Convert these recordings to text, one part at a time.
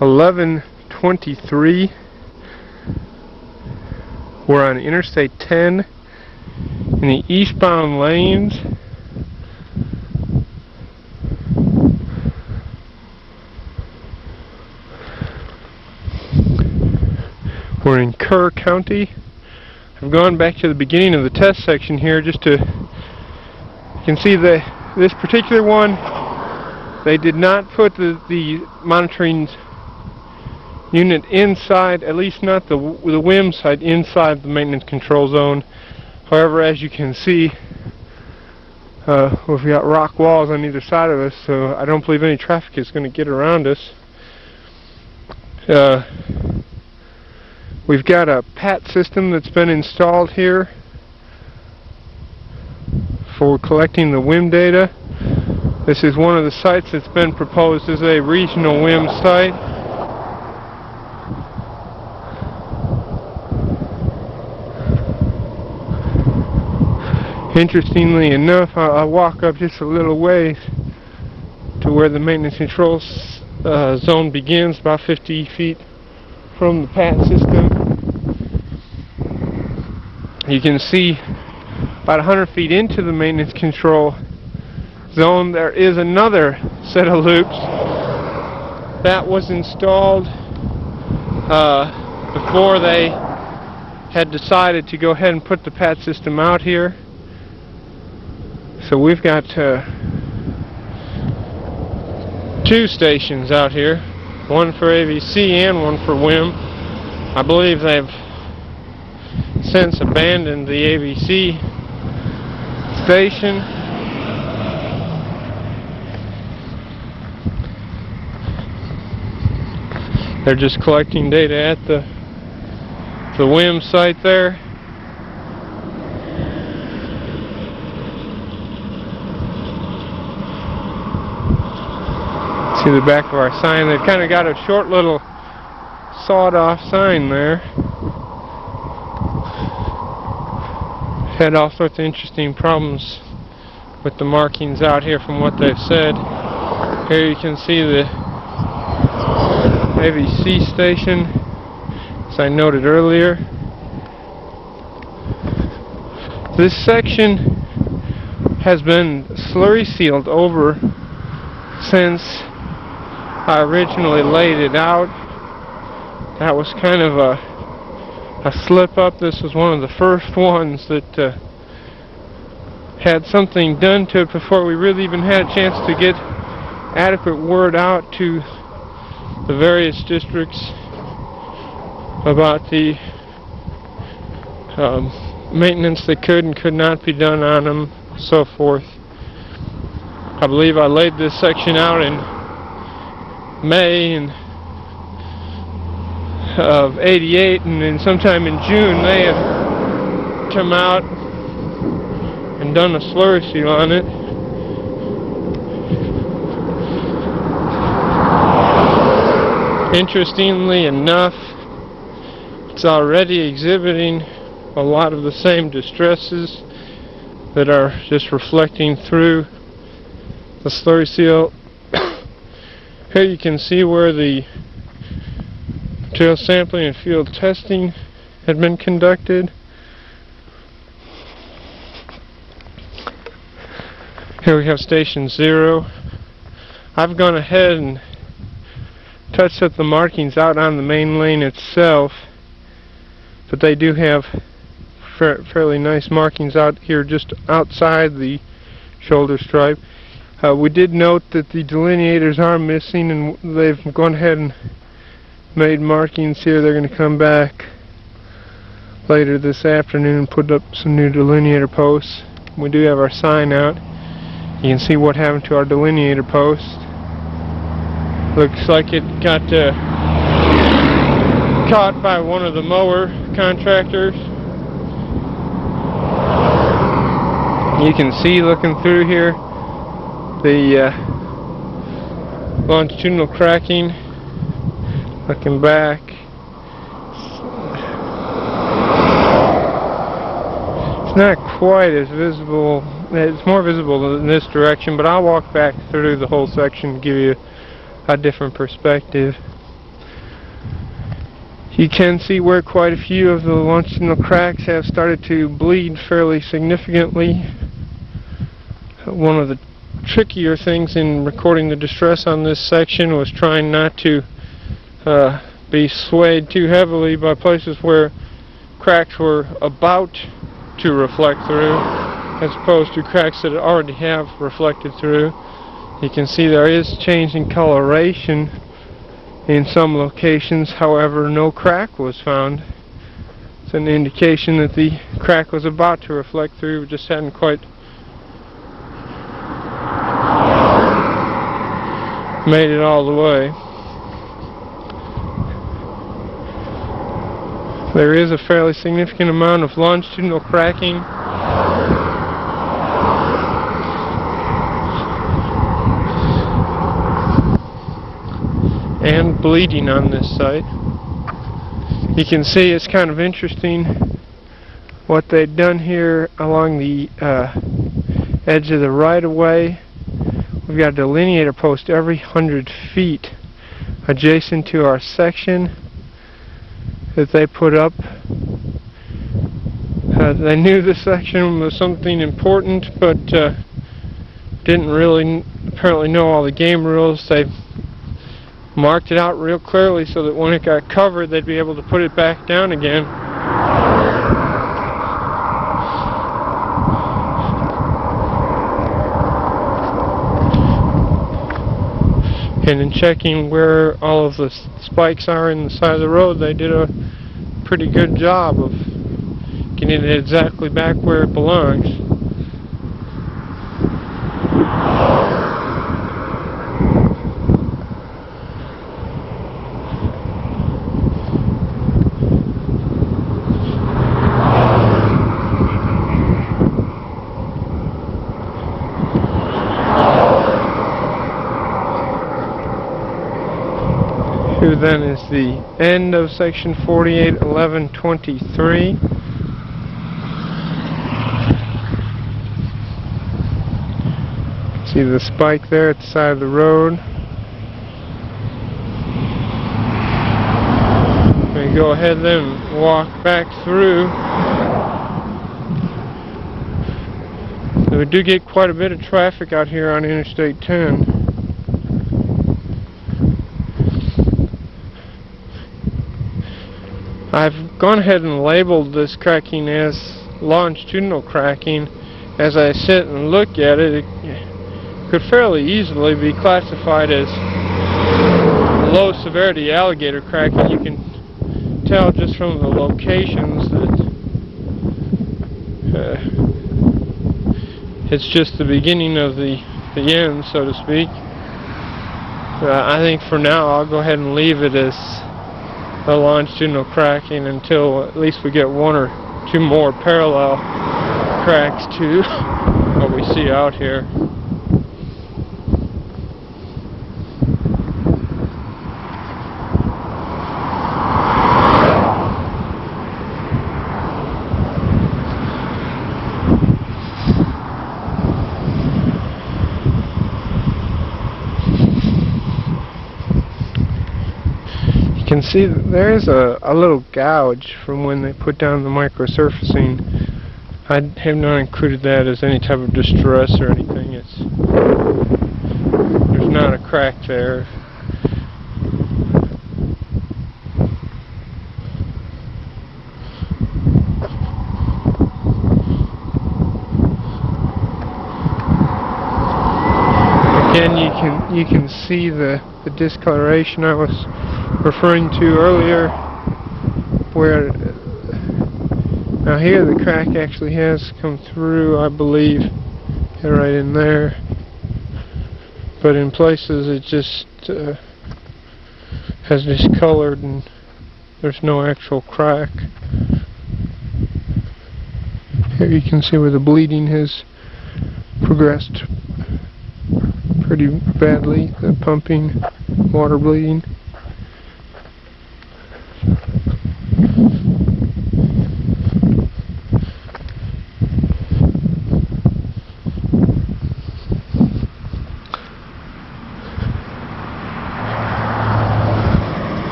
11:23. We're on Interstate 10 in the eastbound lanes. We're in Kerr County. I've gone back to the beginning of the test section here just to, you can see this particular one, they did not put the monitoring unit inside, at least not the WIM side, inside the maintenance control zone. However, as you can see, we've got rock walls on either side of us, so I don't believe any traffic is going to get around us. We've got a PAT system that's been installed here for collecting the WIM data. This is one of the sites that's been proposed as a regional WIM site. Interestingly enough, I'll walk up just a little ways to where the maintenance control zone begins, about 50 feet from the PAT system. You can see about 100 feet into the maintenance control zone there is another set of loops that was installed before they had decided to go ahead and put the PAT system out here. So we've got 2 stations out here, one for AVC and one for WIM. I believe they've since abandoned the AVC station. They're just collecting data at the WIM site there. See the back of our sign. They've kind of got a short little sawed-off sign there. Had all sorts of interesting problems with the markings out here from what they've said. Here you can see the AVC station, as I noted earlier. This section has been slurry sealed over since I originally laid it out. That was kind of a slip up. This was one of the first ones that had something done to it before we really even had a chance to get adequate word out to the various districts about the maintenance that could and could not be done on them, so forth. I believe I laid this section out in May of '88, and then sometime in June they had come out and done a slurry seal on it. Interestingly enough, it's already exhibiting a lot of the same distresses that are just reflecting through the slurry seal. Here you can see where the material sampling and field testing had been conducted. Here we have station 0. I've gone ahead and touched up the markings out on the main lane itself, but they do have fairly nice markings out here just outside the shoulder stripe. We did note that the delineators are missing, and they've gone ahead and made markings here. They're going to come back later this afternoon and put up some new delineator posts. We do have our sign out. You can see what happened to our delineator post. Looks like it got caught by one of the mower contractors. You can see, looking through here, the longitudinal cracking. Looking back, it's not quite as visible. It's more visible in this direction, but I'll walk back through the whole section to give you a different perspective. You can see where quite a few of the longitudinal cracks have started to bleed fairly significantly. One of the trickier things in recording the distress on this section was trying not to be swayed too heavily by places where cracks were about to reflect through, as opposed to cracks that already have reflected through. You can see there is change in coloration in some locations, however no crack was found. It's an indication that the crack was about to reflect through, just hadn't quite made it all the way. There is a fairly significant amount of longitudinal cracking and bleeding on this site. You can see it's kind of interesting what they've done here along the edge of the right-of-way. We've got a delineator post every 100 feet adjacent to our section that they put up. They knew this section was something important, but didn't really apparently know all the game rules. They marked it out real clearly so that when it got covered, they'd be able to put it back down again. And in checking where all of the spikes are in the side of the road, they did a pretty good job of getting it exactly back where it belongs. Here then is the end of section 481123. See the spike there at the side of the road. We go ahead then and walk back through. We do get quite a bit of traffic out here on Interstate 10. I've gone ahead and labeled this cracking as longitudinal cracking. As I sit and look at it, it could fairly easily be classified as low severity alligator cracking. You can tell just from the locations that it's just the beginning of the end, so to speak. I think for now I'll go ahead and leave it as the longitudinal cracking until at least we get one or two more parallel cracks to what we see out here. You can see that there's a little gouge from when they put down the microsurfacing. I have not included that as any type of distress or anything. There's not a crack there. Again, you can see the discoloration I was referring to earlier, where now here the crack actually has come through, I believe, right in there, but in places it just has discolored and there's no actual crack. Here you can see where the bleeding has progressed pretty badly, the pumping, water bleeding.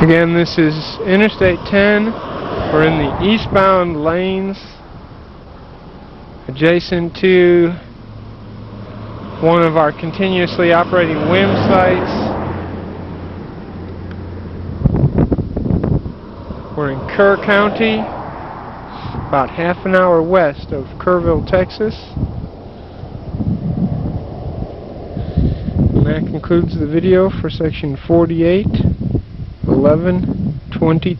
Again, this is Interstate 10. We're in the eastbound lanes adjacent to one of our continuously operating WIM sites. We're in Kerr County, about half an hour west of Kerrville, Texas. And that concludes the video for section 48, 11, 20.